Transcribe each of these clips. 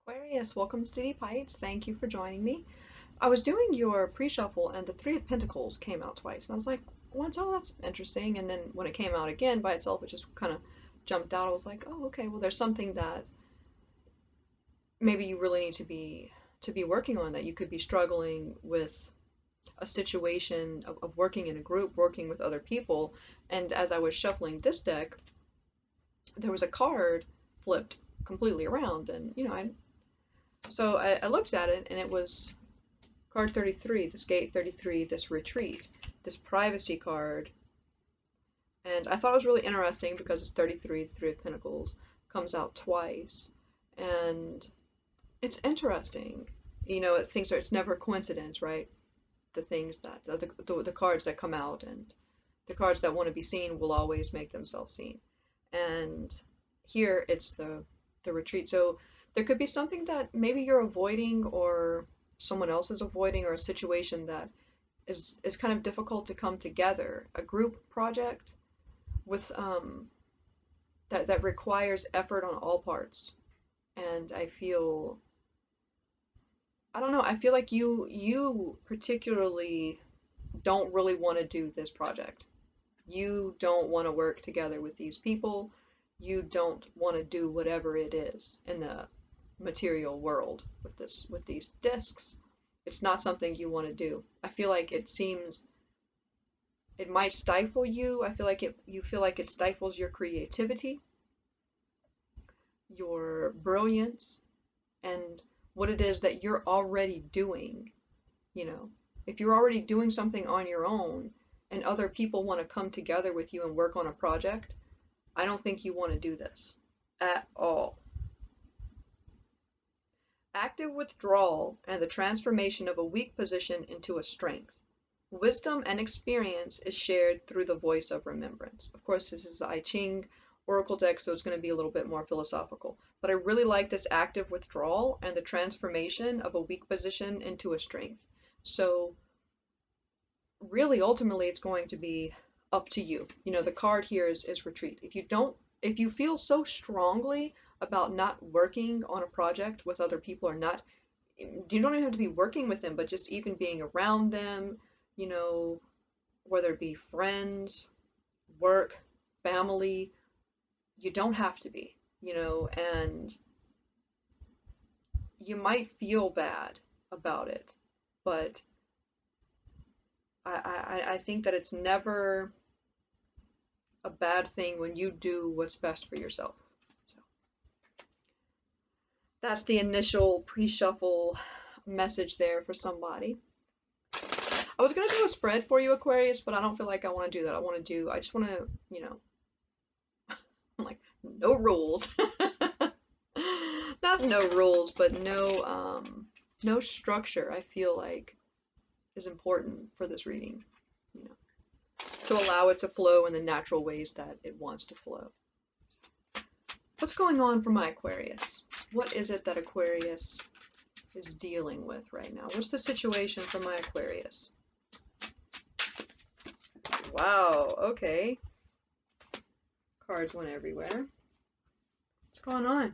Aquarius, welcome to Deep Heights. Thank you for joining me. I was doing your pre-shuffle and the Three of Pentacles came out twice, and I was like, once, oh, that's interesting. And then when it came out again by itself, it just kind of jumped out. I was like, oh, okay, well, there's something that maybe you really need to be working on, that you could be struggling with a situation of working in a group, working with other people. And as I was shuffling this deck, there was a card flipped completely around, and I looked at it, and it was card 33, this gate 33, this retreat, this privacy card. And I thought it was really interesting because it's 33, the Three of Pentacles, comes out twice. And it's interesting. It's never coincidence, right? The things that, the cards that come out, and the cards that want to be seen will always make themselves seen. And here it's the retreat. So there could be something that maybe you're avoiding, or someone else is avoiding, or a situation that is kind of difficult to come together. A group project with that requires effort on all parts. And I don't know, I feel like you particularly don't really want to do this project. You don't want to work together with these people. You don't want to do whatever it is in the material world with these discs. It's not something you want to do. I feel like it might stifle you. I feel like you feel like it stifles your creativity, your brilliance, and what it is that you're already doing. You know, if you're already doing something on your own and other people want to come together with you and work on a project, I don't think you want to do this at all. Active withdrawal and the transformation of a weak position into a strength. Wisdom and experience is shared through the voice of remembrance. Of course, this is the I Ching Oracle deck, so it's going to be a little bit more philosophical. But I really like this active withdrawal and the transformation of a weak position into a strength. So really, ultimately, it's going to be up to you. The card here is retreat. If you feel so strongly about not working on a project with other people, or not, you don't even have to be working with them, but just even being around them, you know, whether it be friends, work, family, you don't have to be, and you might feel bad about it, but I think that it's never a bad thing when you do what's best for yourself. So that's the initial pre-shuffle message there for somebody. I was gonna do a spread for you, Aquarius, but I don't feel like I want to do that. I just want to, I'm like, no rules. Not no rules, but no structure, I feel like is important for this reading, you know, to allow it to flow in the natural ways that it wants to flow. What's going on for my Aquarius? What is it that Aquarius is dealing with right now? What's the situation for my Aquarius? Wow, okay. Cards went everywhere. What's going on?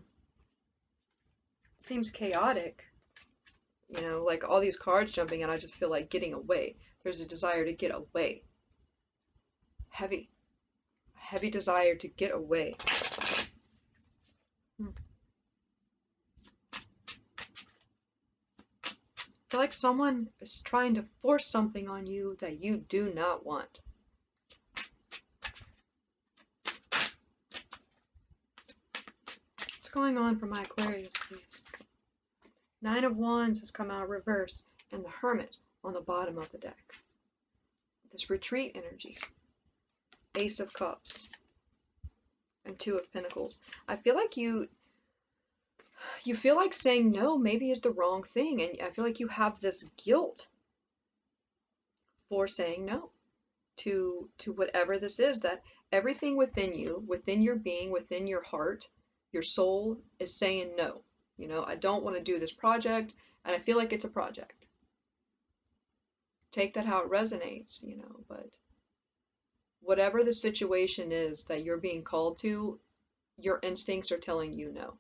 Seems chaotic. Like all these cards jumping, and I just feel like getting away. There's a desire to get away. Heavy. Heavy desire to get away. I feel like someone is trying to force something on you that you do not want. What's going on for my Aquarius, please? Nine of Wands has come out reversed, and the Hermit on the bottom of the deck. This retreat energy. Ace of Cups. And Two of Pentacles. I feel like you feel like saying no maybe is the wrong thing, and I feel like you have this guilt for saying no to whatever this is, that everything within you, within your being, within your heart, your soul is saying no. I don't want to do this project, and I feel like it's a project. Take that how it resonates, but whatever the situation is that you're being called to, your instincts are telling you no.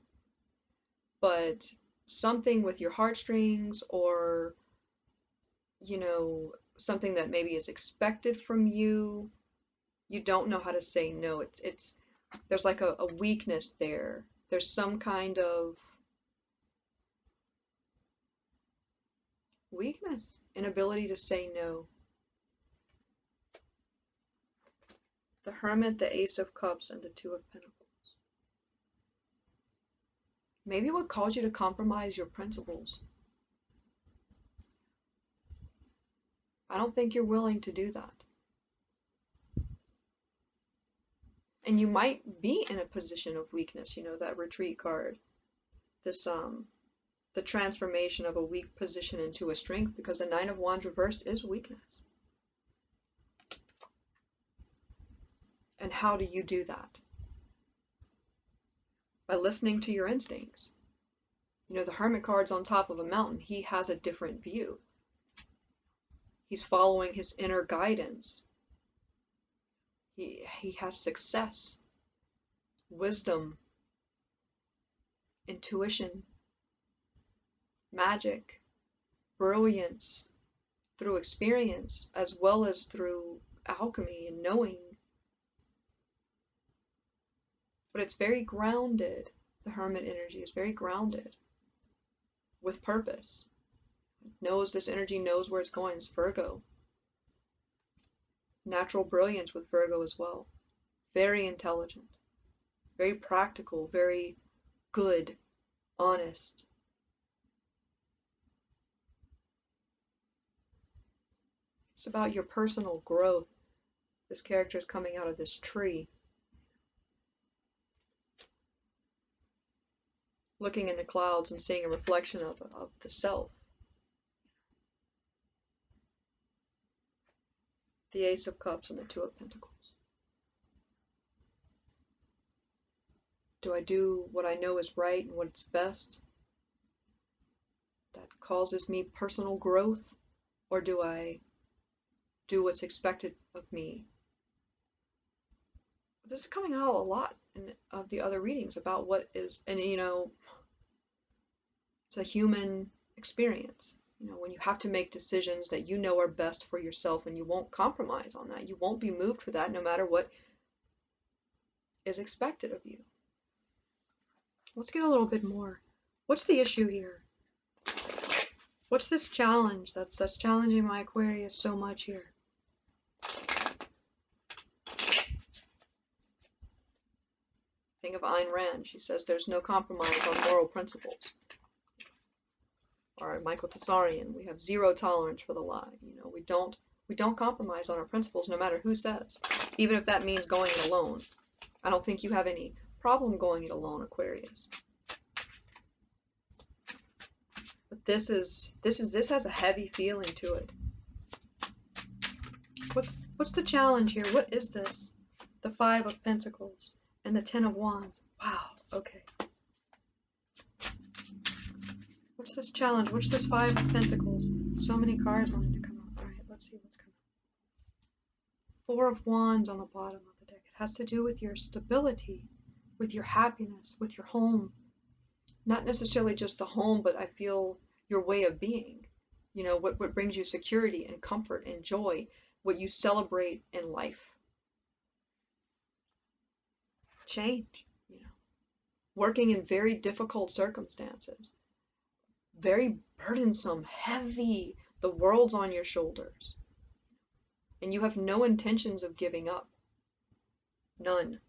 But something with your heartstrings, or something that maybe is expected from you, you don't know how to say no. It's there's like a weakness there. There's some kind of weakness, inability to say no. The Hermit, the Ace of Cups, and the Two of Pentacles. Maybe what caused you to compromise your principles. I don't think you're willing to do that. And you might be in a position of weakness, that Retreat card. This the transformation of a weak position into a strength, because the Nine of Wands reversed is weakness. And how do you do that? By listening to your instincts. The Hermit card's on top of a mountain. He has a different view. He's following his inner guidance. He has success, wisdom, intuition, magic, brilliance through experience, as well as through alchemy and knowing. But it's very grounded. The Hermit energy is very grounded, with purpose. This energy knows where it's going. It's Virgo. Natural brilliance with Virgo as well. Very intelligent, very practical, very good, honest. It's about your personal growth. This character is coming out of this tree, looking in the clouds and seeing a reflection of the self. The Ace of Cups and the Two of Pentacles. Do I do what I know is right and what's best that causes me personal growth, or do I do what's expected of me? This is coming out a lot in the other readings about what is, and it's a human experience. When you have to make decisions that are best for yourself, and you won't compromise on that. You won't be moved for that, no matter what is expected of you. Let's get a little bit more. What's the issue here? What's this challenge that's challenging my Aquarius so much here? Think of Ayn Rand. She says there's no compromise on moral principles. All right, Michael Tsarian, we have zero tolerance for the lie. We don't compromise on our principles, no matter who says, even if that means going it alone. I don't think you have any problem going it alone, Aquarius. But this has a heavy feeling to it. What's the challenge here? What is this? The Five of Pentacles and the Ten of Wands. Wow, okay. What's this challenge? What's this Five of Pentacles? So many cards wanted to come up. All right, let's see what's coming up. Four of Wands on the bottom of the deck. It has to do with your stability, with your happiness, with your home. Not necessarily just the home, but I feel your way of being. What brings you security and comfort and joy, what you celebrate in life. Change, working in very difficult circumstances. Very burdensome, heavy. The world's on your shoulders. And you have no intentions of giving up. None.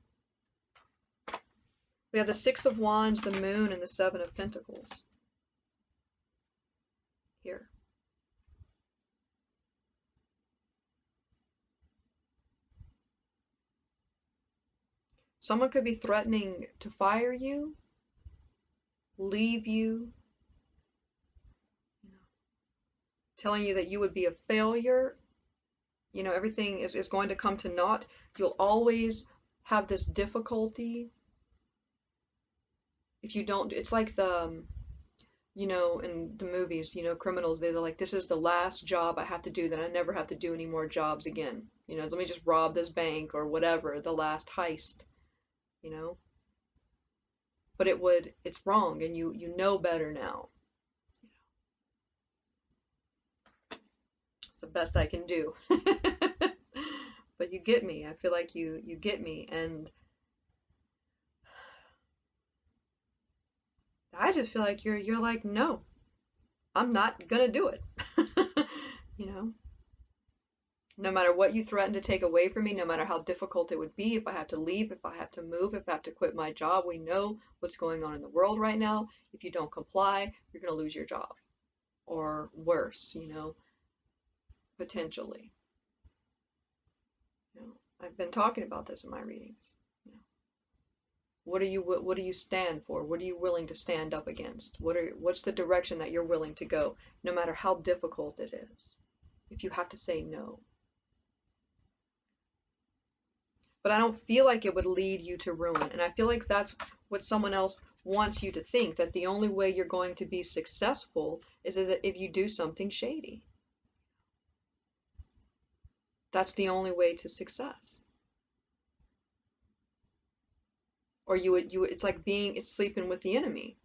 We have the Six of Wands, the Moon, and the Seven of Pentacles. Here. Someone could be threatening to fire you, leave you, telling you that you would be a failure. Everything is going to come to naught. You'll always have this difficulty if you don't. It's like the, in the movies, criminals, they're like, this is the last job I have to do, then I never have to do any more jobs again. Let me just rob this bank or whatever, the last heist, But it's wrong, and you know better now. It's the best I can do. But you get me. I feel like you get me, and I just feel like you're like, no, I'm not gonna do it. You know, no matter what you threaten to take away from me, no matter how difficult it would be, if I have to leave, if I have to move, if I have to quit my job, we know what's going on in the world right now. If you don't comply, you're gonna lose your job, or worse, potentially. I've been talking about this in my readings. You know, what do you stand for? What are you willing to stand up against? What's the direction that you're willing to go, no matter how difficult it is? If you have to say no. But I don't feel like it would lead you to ruin. And I feel like that's what someone else wants you to think, that the only way you're going to be successful is that if you do something shady. That's the only way to success. Or it's like it's sleeping with the enemy.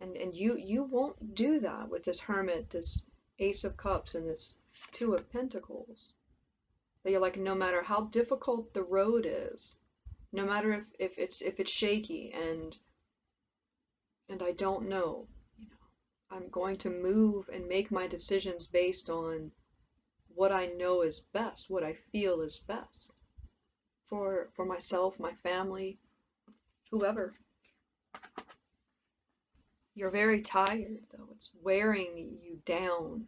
And you won't do that with this Hermit, this Ace of Cups, and this Two of Pentacles. That you're like, no matter how difficult the road is, no matter if it's shaky and I don't know, I'm going to move and make my decisions based on what I know is best, what I feel is best for myself, my family, whoever. You're very tired, though. It's wearing you down.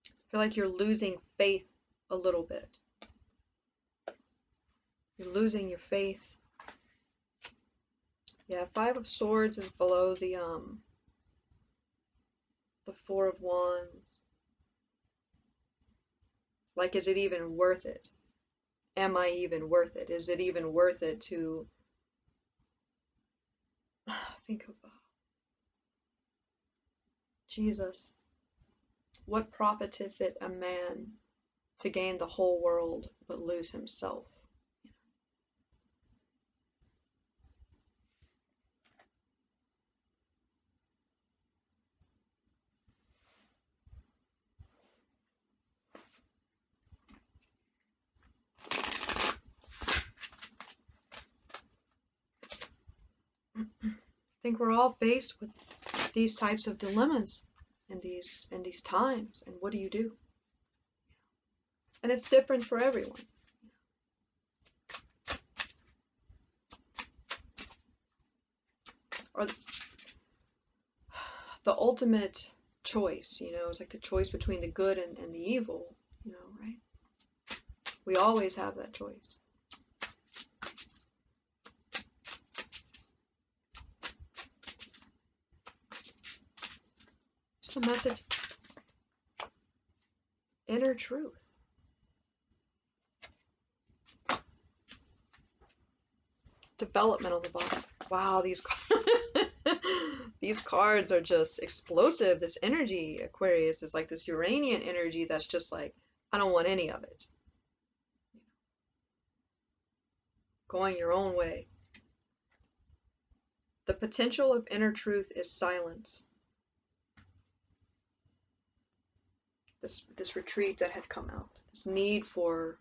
I feel like you're losing faith a little bit. You're losing your faith. Yeah, Five of Swords is below the Four of Wands. Like, is it even worth it? Am I even worth it? Is it even worth it to think of Jesus? What profiteth it a man to gain the whole world but lose himself? I think we're all faced with these types of dilemmas in these times, and what do you do? And it's different for everyone. Or the ultimate choice, it's like the choice between the good and the evil, right? We always have that choice. Just a message. Inner truth. Development on the bottom. Wow, these these cards are just explosive. This energy, Aquarius, is like this Uranian energy that's just like, I don't want any of it. Going your own way. The potential of inner truth is silence. This retreat that had come out. This need for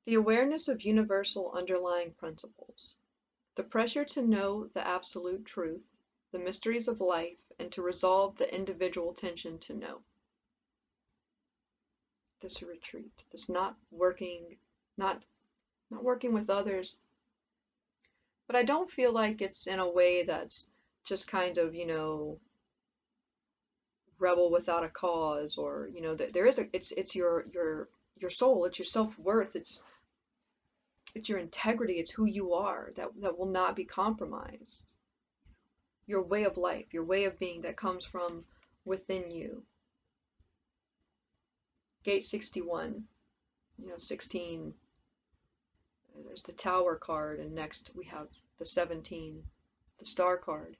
the awareness of universal underlying principles. The pressure to know the absolute truth, the mysteries of life, and to resolve the individual tension to know. This retreat, this not working with others. But I don't feel like it's in a way that's just kind of, rebel without a cause, or, there is it's your soul, it's your self-worth, it's your integrity, it's who you are that will not be compromised. Your way of life, your way of being that comes from within you. Gate 61, 16 is the Tower card, and next we have the 17, the Star card,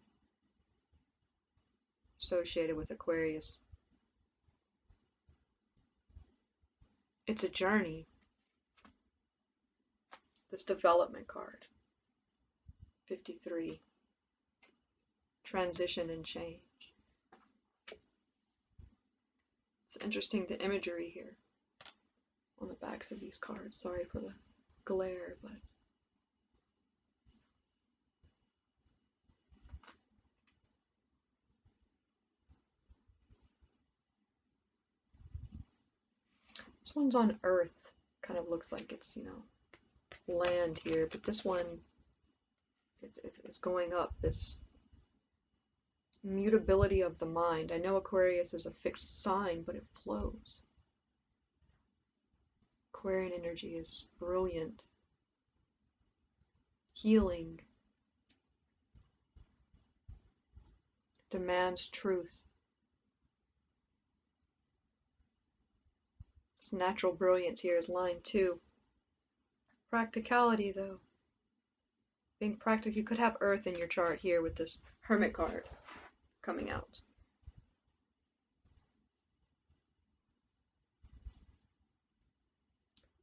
associated with Aquarius. It's a journey. This development card, 53, transition and change. It's interesting, the imagery here on the backs of these cards. Sorry for the glare, but this one's on Earth. Kind of looks like it's, you know, land here, but this one is going up, this mutability of the mind. I know Aquarius is a fixed sign, but it flows. Aquarian energy is brilliant, healing, demands truth. This natural brilliance here is line 2. Practicality, though. Being practical. You could have Earth in your chart here with this Hermit card coming out.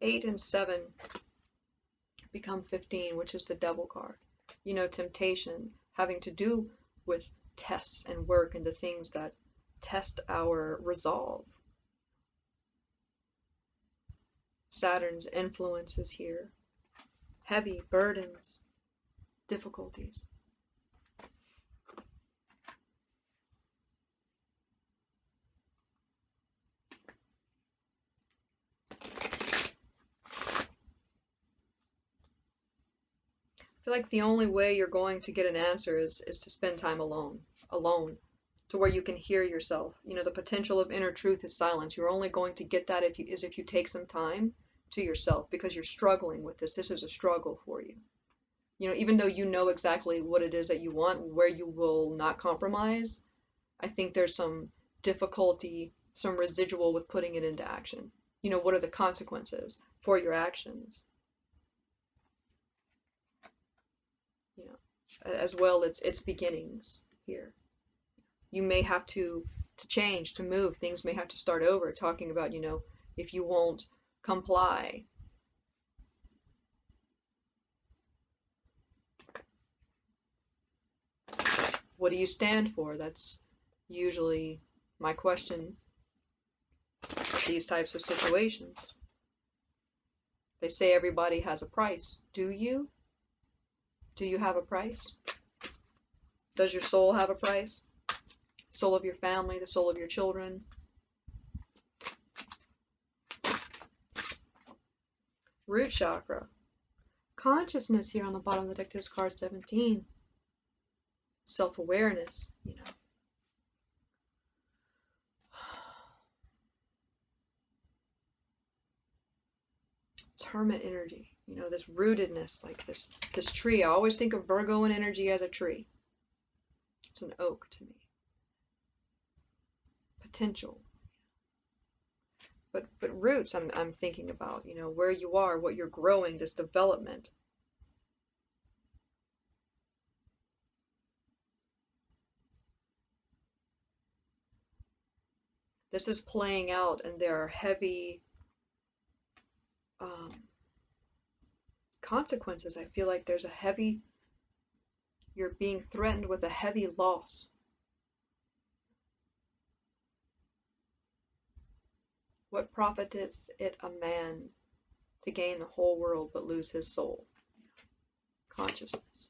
Eight and 7 become 15, which is the Devil card. You know, temptation, having to do with tests and work and the things that test our resolve. Saturn's influences here. Heavy burdens, difficulties. I feel like the only way you're going to get an answer is to spend time alone, to where you can hear yourself. You know, the potential of inner truth is silence. You're only going to get that if you take some time to yourself, because you're struggling with this. This is a struggle for you. You know, even though you know exactly what it is that you want, where you will not compromise, I think there's some difficulty, some residual with putting it into action. You know, what are the consequences for your actions? You know, as well, it's beginnings here. You may have to change, to move. Things may have to start over. Talking about, you know, if you won't comply. What do you stand for? That's usually my question with these types of situations. They say everybody has a price. Do you? Do you have a price? Does your soul have a price? The soul of your family, the soul of your children? Root chakra. Consciousness here on the bottom of the deck, this card 17. Self-awareness, you know. It's hermit energy, you know, this rootedness, like this tree. I always think of Virgoan energy as a tree. It's an oak to me. Potential. But roots, I'm thinking about, you know, where you are, what you're growing, this development. This is playing out, and there are heavy consequences. I feel like there's a heavy, you're being threatened with a heavy loss. What profiteth it a man to gain the whole world but lose his soul? Consciousness.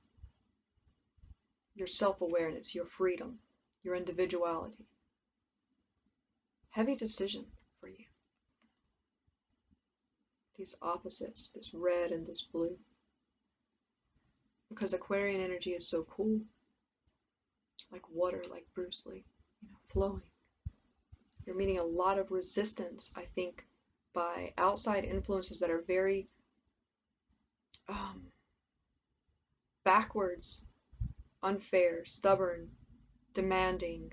Your self-awareness, your freedom, your individuality. Heavy decision for you. These opposites, this red and this blue. Because Aquarian energy is so cool. Like water, like Bruce Lee, you know, flowing. You're meeting a lot of resistance, I think, by outside influences that are very backwards, unfair, stubborn, demanding,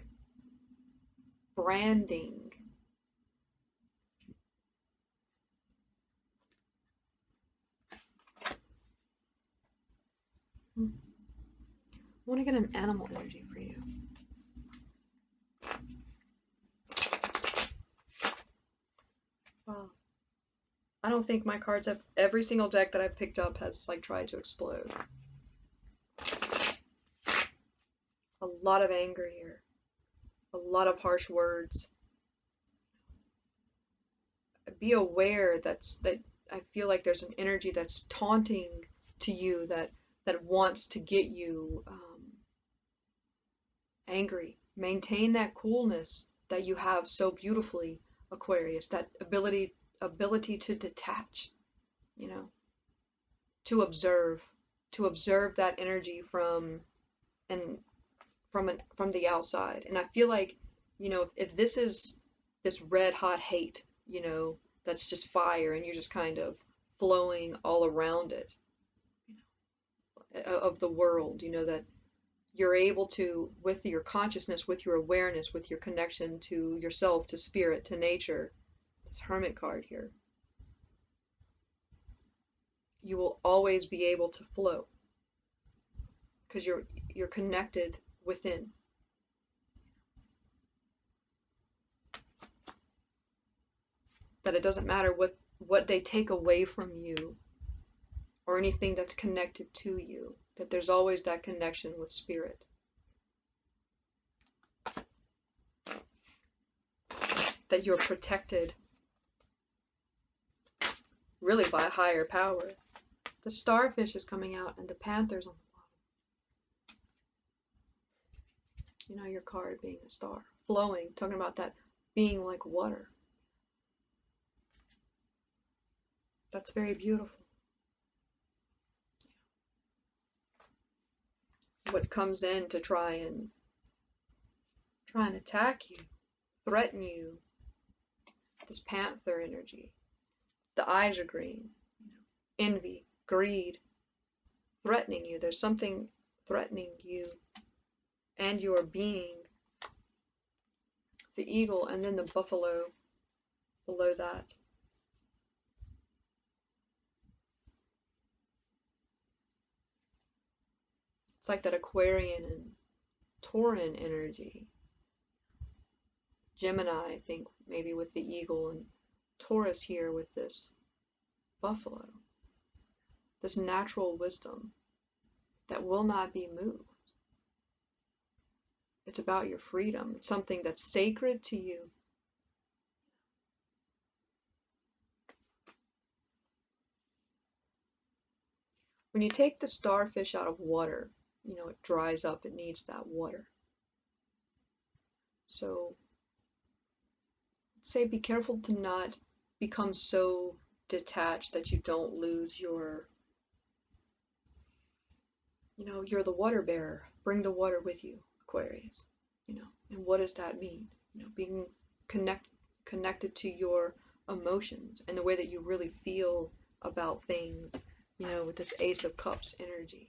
branding. I want to get an animal energy for you. Wow. I don't think my cards have, every single deck that I've picked up has like tried to explode. A lot of anger here. A lot of harsh words. Be aware that I feel like there's an energy that's taunting to you, that wants to get you angry. Maintain that coolness that you have so beautifully, Aquarius. That ability to detach, you know, to observe, that energy and from the outside. And I feel like, you know, if this is this red hot hate, you know, that's just fire and you're just kind of flowing all around it, you know, of the world, you know, that you're able to, with your consciousness, with your awareness, with your connection to yourself, to spirit, to nature, this Hermit card here, you will always be able to flow because you're connected within. That it doesn't matter what they take away from you or anything that's connected to you, that there's always that connection with spirit. That you're protected really by a higher power. The starfish is coming out and the panther's on the bottom. You know, your card being a star, flowing, talking about that being like water. That's very beautiful. What comes in to try and attack you, threaten you, this panther energy. The eyes are green, you know, envy, greed, threatening you. There's something threatening you and your being. The eagle and then the buffalo below that. It's like that Aquarian and Tauran energy. Gemini, I think, maybe with the eagle, and Taurus here with this buffalo. This natural wisdom that will not be moved. It's about your freedom. It's something that's sacred to you. When you take the starfish out of water, you know, it dries up, it needs that water. So, say be careful to not become so detached that you don't lose your, you know, you're the water bearer. Bring the water with you, Aquarius. You know, and what does that mean? You know, being connected to your emotions and the way that you really feel about things, you know, with this Ace of Cups energy.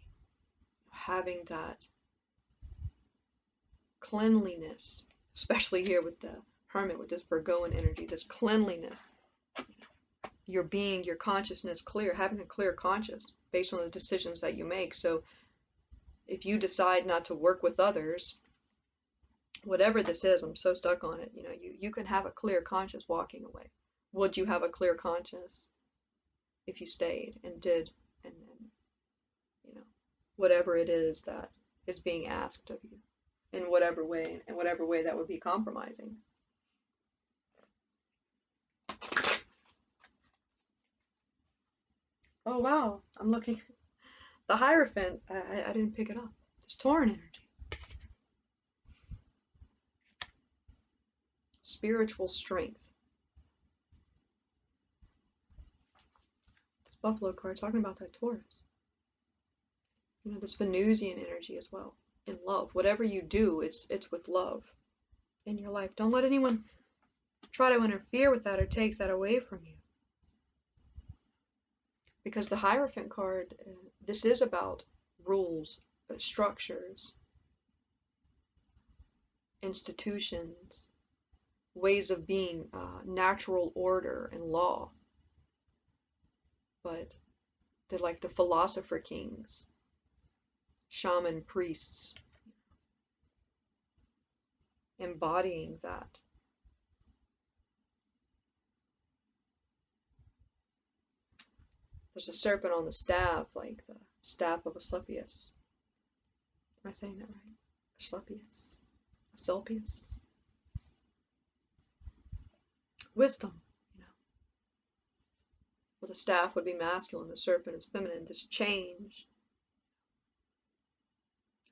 Having that cleanliness, especially here with the Hermit, with this Virgoan energy, this cleanliness, your being, your consciousness clear, having a clear conscience based on the decisions that you make. So if you decide not to work with others, whatever this is, I'm so stuck on it, you know, you can have a clear conscience walking away. Would you have a clear conscience if you stayed and did, and you know, whatever it is that is being asked of you, in whatever way that would be compromising? Oh wow, I'm looking. The Hierophant, I didn't pick it up. It's Tauran energy. Spiritual strength. This Buffalo card talking about that Taurus. You know, this Venusian energy as well. In love. Whatever you do, it's with love in your life. Don't let anyone try to interfere with that or take that away from you. Because the Hierophant card, this is about rules, structures, institutions, ways of being, natural order and law. But they're like the philosopher kings, shaman priests, embodying that. There's a serpent on the staff, like the staff of Asclepius. Am I saying that right? Asclepius. Asclepius. Wisdom, you know. Well, the staff would be masculine, the serpent is feminine. This change,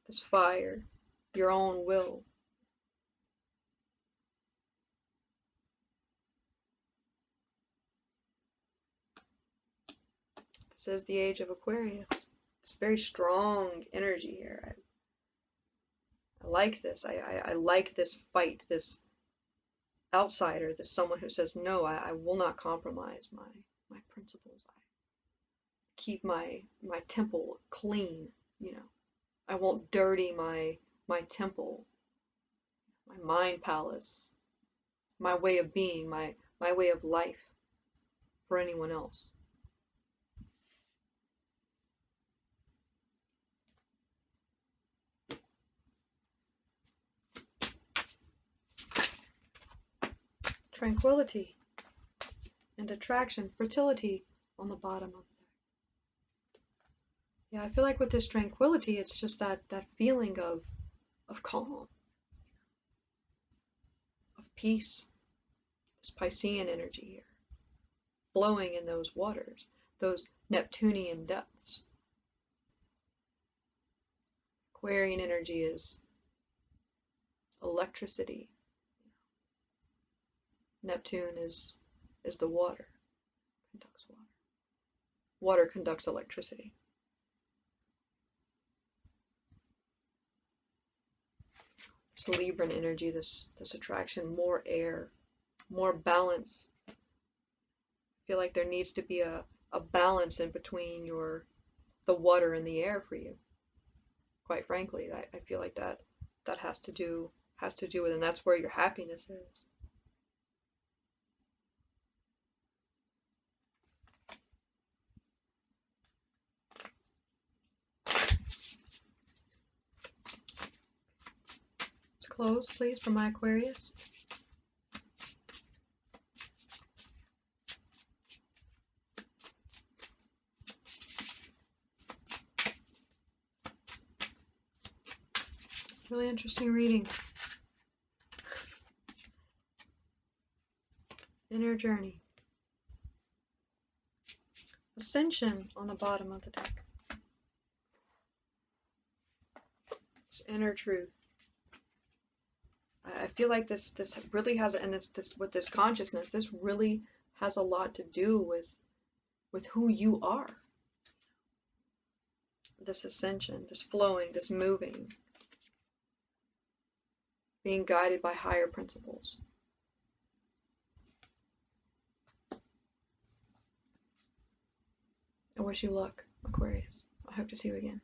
this fire, your own will. This is the age of Aquarius. It's very strong energy here. I like this. I like this fight, this outsider, this someone who says, no, I will not compromise my principles. I keep my temple clean, you know. I won't dirty my temple, my mind palace, my way of being, my way of life for anyone else. Tranquility and attraction, fertility on the bottom of it. Yeah, I feel like with this tranquility, it's just that feeling of calm, of peace, this Piscean energy here, flowing in those waters, those Neptunian depths. Aquarian energy is electricity. Neptune is the water, conducts water. Water conducts electricity. This Libran energy, this attraction, more air, more balance. I feel like there needs to be a balance in between the water and the air for you. Quite frankly, I feel like that has to do with, and that's where your happiness is. Let's close, please, for my Aquarius. Really interesting reading. Inner journey. Ascension on the bottom of the deck. This inner truth. I feel like this really has, and this with this consciousness, this really has a lot to do with who you are. This ascension, this flowing, this moving, being guided by higher principles. I wish you luck, Aquarius. I hope to see you again.